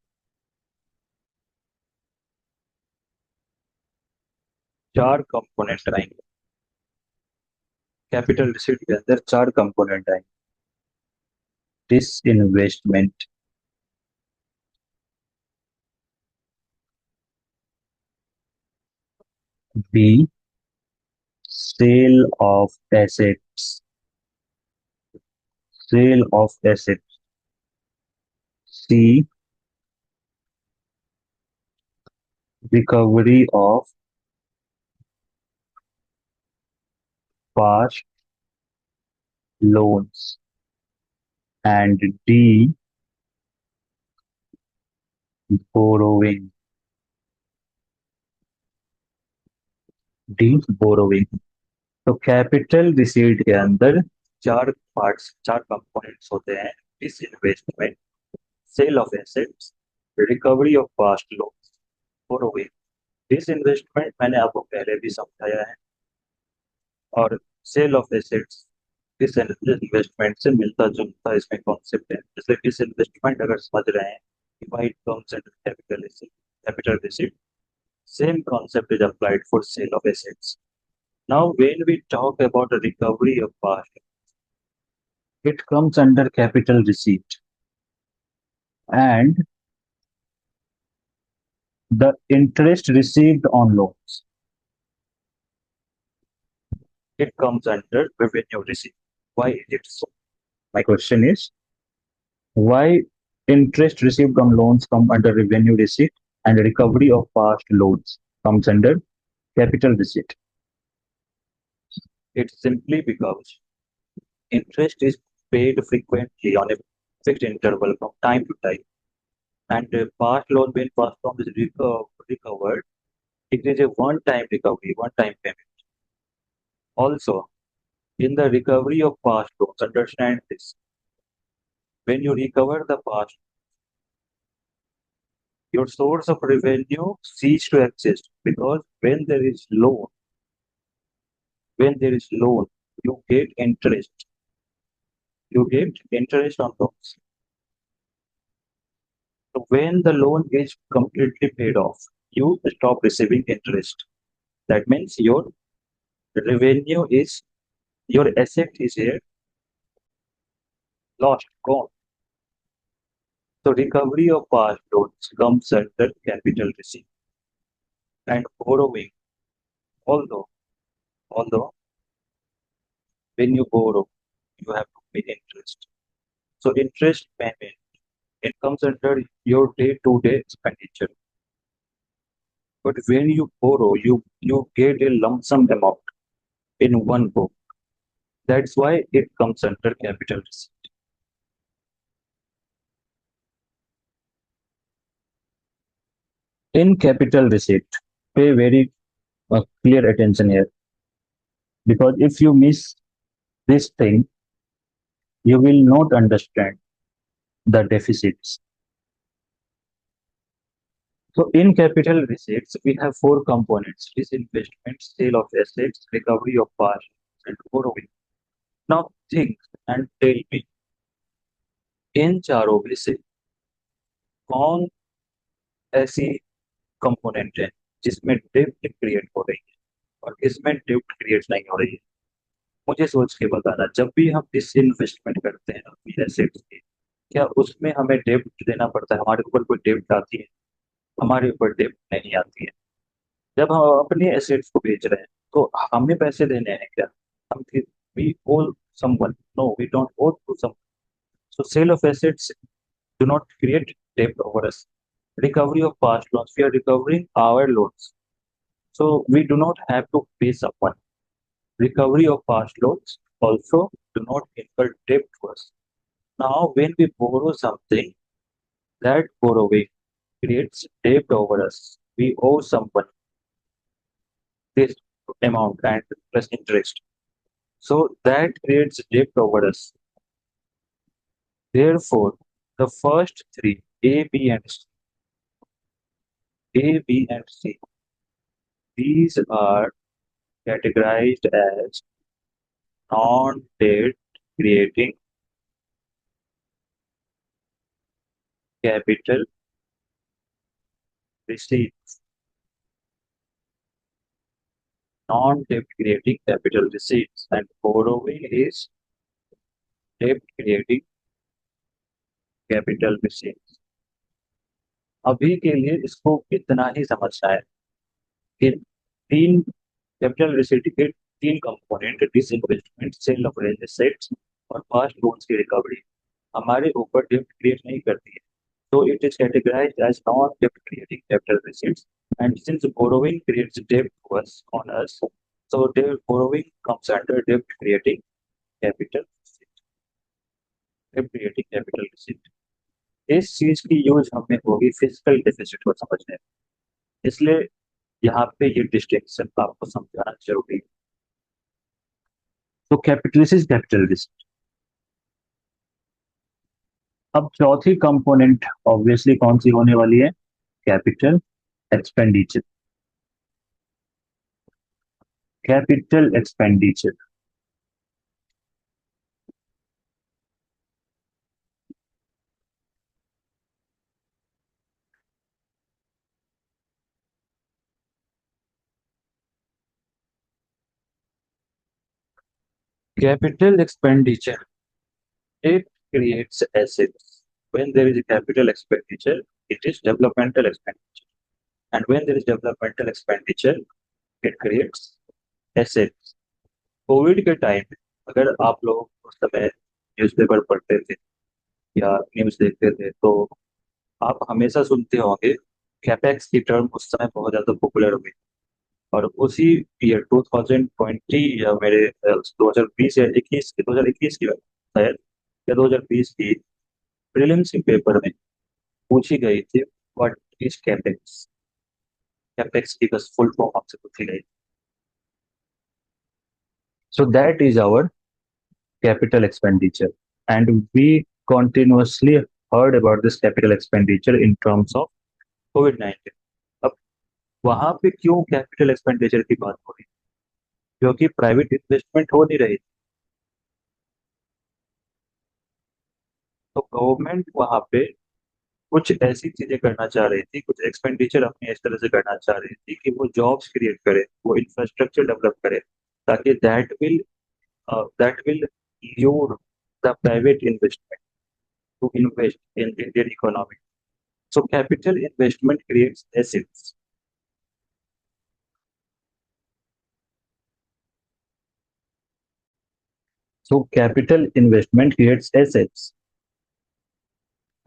चार कंपोनेंट आएंगे। कैपिटल रिसीट के अंदर चार कंपोनेंट आएंगे। Disinvestment, B sale of assets, sale of assets, C recovery of past loans, and D borrowing, D borrowing. तो कैपिटल रिसीट के अंदर चार पार्ट्स, चार कंपोनेंट्स होते हैं। Disinvestment, sale of assets, recovery of past loans, borrowing. Disinvestment मैंने आपको पहले भी समझाया है, और सेल ऑफ एसेट्स डिसइन्वेस्टमेंट से मिलता जुलता इसमें कॉन्सेप्ट है। जैसे डिसइन्वेस्टमेंट अगर समझ रहे हैं, divide comes under capital capital receipt, same concept is applied for sale of assets. Now, when we talk about the recovery of past, it comes under capital receipt, and the interest received on loans, it comes under revenue receipt. Why is it so? My question is, why interest received on loans come under revenue receipt and recovery of past loans comes under capital receipt? It's simply because interest is paid frequently on a fixed interval from time to time, and past loan when past loan is recovered, it is a one-time recovery, one-time payment. Also, in the recovery of past loans, understand this: when you recover the past, your source of revenue cease to exist, because when there is loan, you get interest. You get interest on loans. So when the loan is completely paid off, you stop receiving interest. That means your revenue is, your asset is here, lost, gone. So recovery of past loans comes under capital receipt. And borrowing, although although when you borrow, you have to pay interest. So interest payment, it comes under your day-to-day expenditure. But when you borrow, you get a lump sum amount in one go. That's why it comes under capital receipt. In capital receipt, pay very clear attention here, because if you miss this thing, you will not understand the deficits. So in capital receipts, we have four components: disinvestment, sale of assets, recovery of past, and borrowing. Now think and tell me, इन चारों में से कौन ऐसी कंपोनेंट है जिसमें डेप्ट क्रिएट हो रही है और इसमें डेप्ट क्रिएट नहीं हो रही है। मुझे सोच के बताना, जब भी हम डिसइन्वेस्टमेंट करते हैं अपनी एसेट्स की, क्या उसमें हमें डेप्ट देना पड़ता है? हमारे ऊपर कोई डेप्ट आती है? हमारे ऊपर डेप्ट नहीं आती है। जब हम अपनी एसेट्स को बेच रहे हैं तो हमें पैसे देने हैं क्या? हम we ओwe someone? No, we don't owe to someone. So sale of assets do not create debt over us. Recovery of past loans, we are recovering our loans, so we do not have to pay someone. Recovery of past loans also do not incur debt to us. Now when we borrow something, that borrowing creates debt over us. We owe someone this amount and plus interest. So that creates debt over us. Therefore, the first three, A, B, and C, these are categorized as non-debt creating capital receipts. Non-debt creating capital receipts, and borrowing is debt creating capital receipts. अभी के लिए इसको इतना ही समझना है कि तीन कैपिटल रिसिप्ट के तीन component, disinvestment, sale of real assets और पास्ट लोन्स की रिकवरी, हमारे ऊपर डेब्ट क्रिएट नहीं करती है। So it is categorized as non-debt creating capital receipts. And since borrowing creates debt to us on us, so their borrowing comes under debt creating capital receipt. Debt creating capital receipt. इस चीज की यूज हमें होगी फिजिकल डेफिसिट को समझने में। इसलिए यहाँ पे ये डिस्टिंक्शन आपको समझाना जरूरी है। तो कैपिटलिस्ट कैपिटल रिस्क। अब चौथी कंपोनेंट ऑब्वियसली कौन सी होने वाली है? Capital expenditure. Capital expenditure, capital expenditure, it creates assets. When there is a capital expenditure, it is developmental expenditure. And when there is developmental expenditure, it creates assets. Covid के टाइम में अगर आप लोग उस समय न्यूज़पेपर पढ़ते थे या न्यूज़ देखते थे तो आप हमेशा सुनते होंगे कैपेक्स की टर्म उस समय बहुत ज्यादा पॉपुलर हुई। और उसी ईयर 2020 या मेरे 2020 या 21, 2021 की बात शायद, या 2020 की प्रीलिम्स के पेपर में पूछी गई थी, व्हाट इज कैपेक्स? कैपेक्स की बस फुल फॉर्म आपसे पूछी गई। So that is our capital expenditure, and we continuously heard about this capital expenditure in terms of COVID-19. अब वहां पे क्यों कैपिटल एक्सपेंडिचर की बात हो रही? क्योंकि प्राइवेट इन्वेस्टमेंट हो नहीं रही थी, तो गवर्नमेंट वहां पे कुछ ऐसी चीजें करना चाह रही थी, कुछ एक्सपेंडिचर अपनी इस तरह से करना चाह रही थी कि वो जॉब्स क्रिएट करे, वो इंफ्रास्ट्रक्चर डेवलप करे, ताकि that will lure the private investment to invest in Indian economy. So capital investment creates assets. So capital investment creates assets.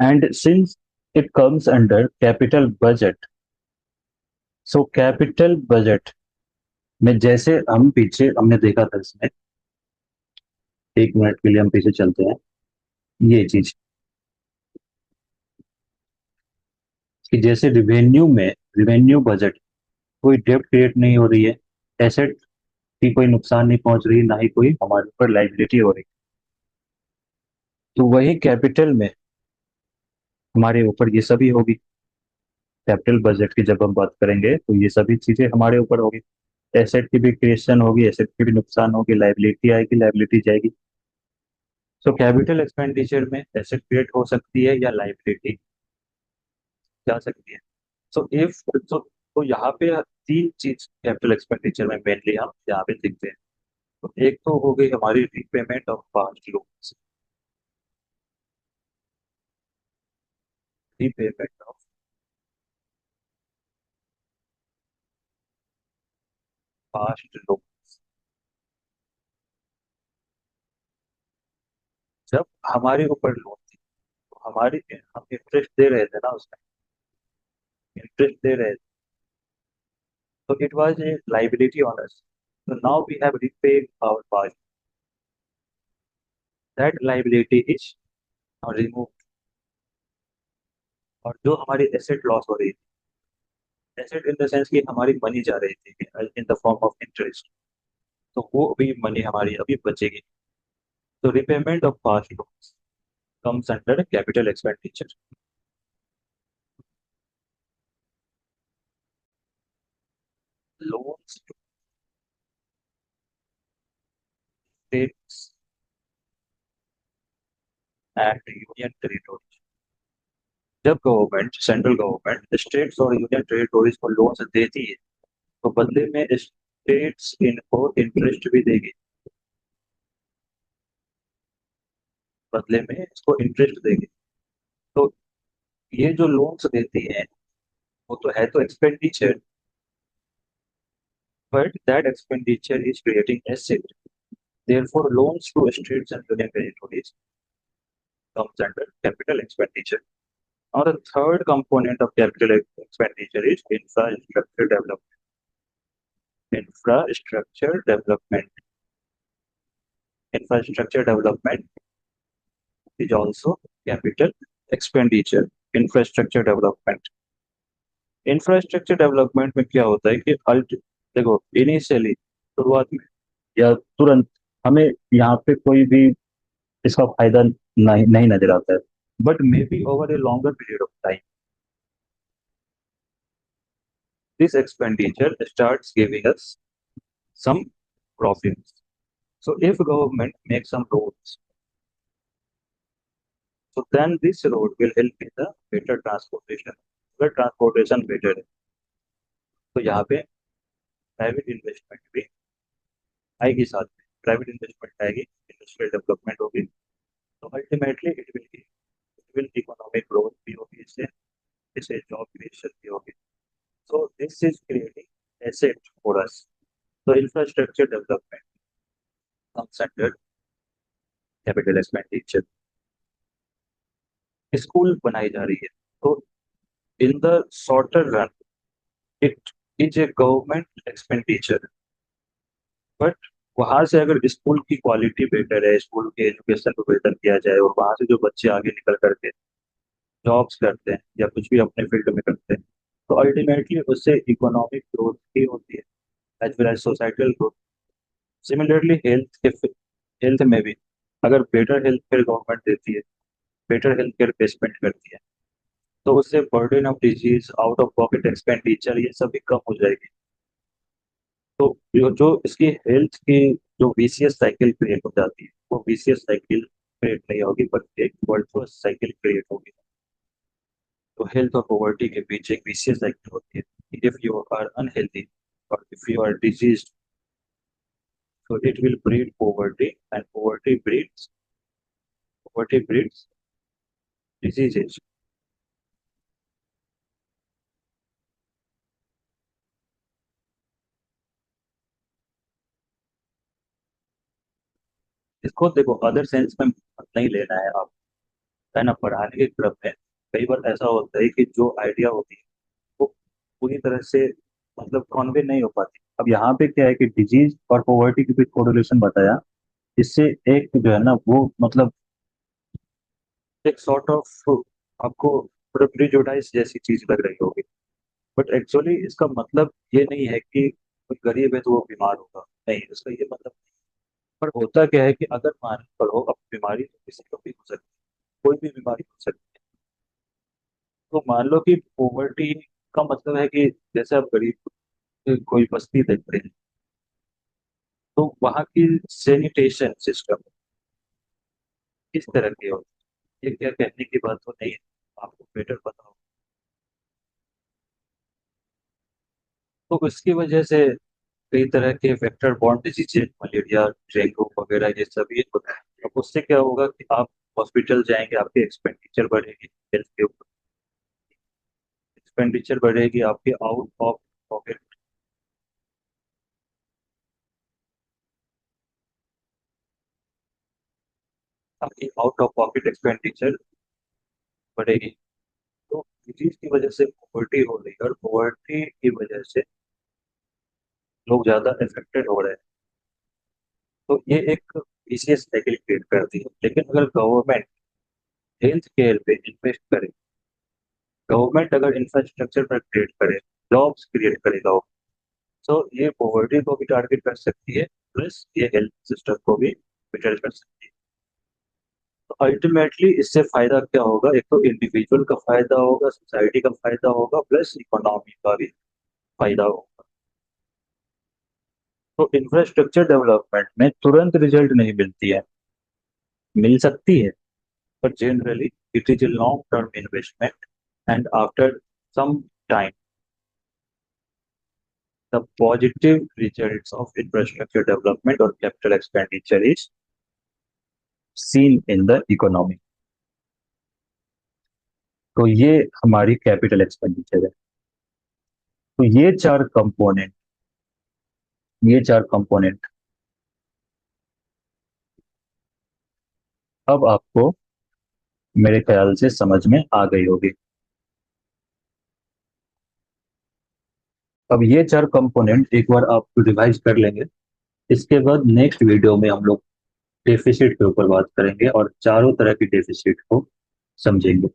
And since it comes under capital budget, so capital budget में जैसे हम पीछे हमने देखा था, इसमें एक मिनट के लिए हम पीछे चलते हैं। ये चीज कि जैसे रिवेन्यू बजट, कोई डेब्ट क्रिएट नहीं हो रही है, एसेट की कोई नुकसान नहीं पहुंच रही, ना ही कोई हमारे ऊपर लाइबिलिटी हो रही, तो वही कैपिटल में हमारे ऊपर ये सभी होगी। कैपिटल बजट की जब हम बात करेंगे तो ये सभी चीजें हमारे ऊपर होगी। एसेट की भी क्रिएशन होगी, एसेट की भी नुकसान होगी, लाइबिलिटी आएगी, लाइबिलिटी जाएगी। सो कैपिटल एक्सपेंडिचर में एसेट क्रिएट हो सकती है या लाइबिलिटी जा सकती है। सो इफ तो यहाँ पे तीन चीज कैपिटल एक्सपेंडिचर में मेनली हम यहाँ पे दिखते हैं। तो एक तो हो गई हमारी repayment of past loans, repayment of past loan. जब हमारे ऊपर लोन थी तो हमारी हम इंटरेस्ट दे रहे थे ना, उसमें इंटरेस्ट दे रहे थे, तो it was a liability on us. So now we have repaid our past. That liability is now removed। और जो हमारी एसेट लॉस हो रही थी, एसेट इन द सेंस कि हमारी मनी जा रही थी in the form of interest, तो वो भी मनी हमारी अभी बचेगी। तो repayment of past loans comes under capital expenditure. Loans to states and union territories. जब गवर्नमेंट, सेंट्रल गवर्नमेंट स्टेट्स और यूनियन टेरिटोरीज को लोन्स देती है, तो बदले में स्टेट्स इनको इंटरेस्ट भी देगी, बदले में इसको इंटरेस्ट देगी। तो ये जो लोन्स देती है वो तो है तो expenditure, but that expenditure is creating asset. Therefore, loans to states and union territories comes under capital expenditure. Now, the third component of capital expenditure is infrastructure development. Infrastructure development. Infrastructure development is also capital expenditure. Infrastructure development. Infrastructure development में क्या होता है कि अल्ट देखो, इनिशियली शुरुआत में या तुरंत हमें यहाँ पे कोई भी इसका फायदा नहीं नहीं नजर आता है, but may be over a longer period of time this expenditure starts giving us some profits. So if government makes some roads, so then this road will help in the better transportation। अगर ट्रांसपोर्टेशन बेटर है तो यहाँ पे प्राइवेट इन्वेस्टमेंट भी आएगी, साथ में प्राइवेट इन्वेस्टमेंट आएगी, इंडस्ट्रियल डेवलपमेंट होगी, तो ultimately it will economic growth भी होगी, इससे इससे जॉब क्रिएशन भी होगी। So this is creating asset for us. तो infrastructure development comes under capital expenditure. School बनाई जा रही है, तो in the shorter run it is a government expenditure, but वहां से अगर स्कूल की क्वालिटी बेटर है, स्कूल के एजुकेशन को बेहतर किया जाए और वहां से जो बच्चे आगे निकल करके जॉब्स करते हैं या कुछ भी अपने फील्ड में करते हैं, तो अल्टीमेटली उससे इकोनॉमिक ग्रोथ ही होती है as well as societal growth. Similarly health में भी अगर बेटर हेल्थ केयर गवर्नमेंट देती है, बेटर हेल्थ केयर प्लेसमेंट करती है, तो उससे burden of disease, out of pocket expenditure, ये सब भी कम हो जाएगी। तो जो इसकी हेल्थ की जो वीसीएस साइकिल क्रिएट हो जाती है, वो वीसीएस साइकिल क्रिएट नहीं होगी, बल्कि एक वर्चुअस साइकिल क्रिएट होगी। तो हेल्थ और पॉवर्टी के बीच एक वीसीएस साइकिल होती है। इफ यू आर अनहेल्दी और if you are disease, so it will breed poverty, and poverty breeds diseases। इसको देखो अदर सेंस में मत नहीं लेना है आप, है ना, पढ़ाने की तरफ है। कई बार ऐसा होता है कि जो आइडिया होती है वो पूरी तरह से मतलब कॉन्वे नहीं हो पाती। अब यहाँ पे क्या है कि डिजीज और पॉवर्टी की भी कोरिलेशन बताया, इससे एक जो है ना वो मतलब एक सॉर्ट ऑफ आपको प्रिजुडाइज जैसी चीज लग रही होगी, बट एक्चुअली इसका मतलब ये नहीं है कि कोई गरीब है तो वो बीमार होगा, नहीं, इसका ये मतलब नहीं। पर होता क्या है कि अगर मान करो अब बीमारी तो किसी को भी हो सकती है, कोई भी बीमारी हो सकती है। तो मान लो कि पॉवर्टी का मतलब है कि जैसे आप गरीब कोई बस्ती देख रहे हैं, तो वहाँ की सैनिटेशन सिस्टम किस तरह की होती है, ये क्या कहने की बात तो नहीं है, आपको बेटर पता हो। तो इसकी वजह से कई तरह के vector borne diseases, malaria, dengue वगैरह ये सब ये होता है। अब उससे क्या होगा कि आप हॉस्पिटल जाएंगे, आपकी एक्सपेंडिचर बढ़ेगी हेल्थ के ऊपर, एक्सपेंडिचर बढ़ेगी आपके आउट ऑफ पॉकेट, आपकी आउट ऑफ पॉकेट एक्सपेंडिचर बढ़ेगी। तो डिजीज की वजह से पॉवर्टी हो रही है, और पॉवर्टी की वजह से लोग ज्यादा इफेक्टेड हो रहे हैं। तो ये एक विशियस साइकिल क्रिएट करती है। लेकिन अगर गवर्नमेंट हेल्थ केयर पे इन्वेस्ट करे, गवर्नमेंट अगर इंफ्रास्ट्रक्चर पर क्रिएट करे, जॉब्स क्रिएट करेगा, तो ये पॉवर्टी को भी टारगेट कर सकती है, प्लस ये हेल्थ सिस्टम को भी बेटर कर सकती है। तो अल्टीमेटली इससे फायदा क्या होगा? एक तो इंडिविजुअल का फायदा होगा, सोसाइटी का फायदा होगा, प्लस इकोनॉमी का भी फायदा होगा। तो इंफ्रास्ट्रक्चर डेवलपमेंट में तुरंत रिजल्ट नहीं मिलती है, मिल सकती है, but generally it is a long term investment, and after some time the positive results of infrastructure development or capital expenditure is seen in the economy। तो ये हमारी कैपिटल एक्सपेंडिचर है। तो ये चार कंपोनेंट अब आपको मेरे ख्याल से समझ में आ गई होगी। अब ये चार कंपोनेंट एक बार आप रिवाइज कर लेंगे, इसके बाद नेक्स्ट वीडियो में हम लोग डेफिसिट के ऊपर बात करेंगे और चारों तरह की डेफिसिट को समझेंगे।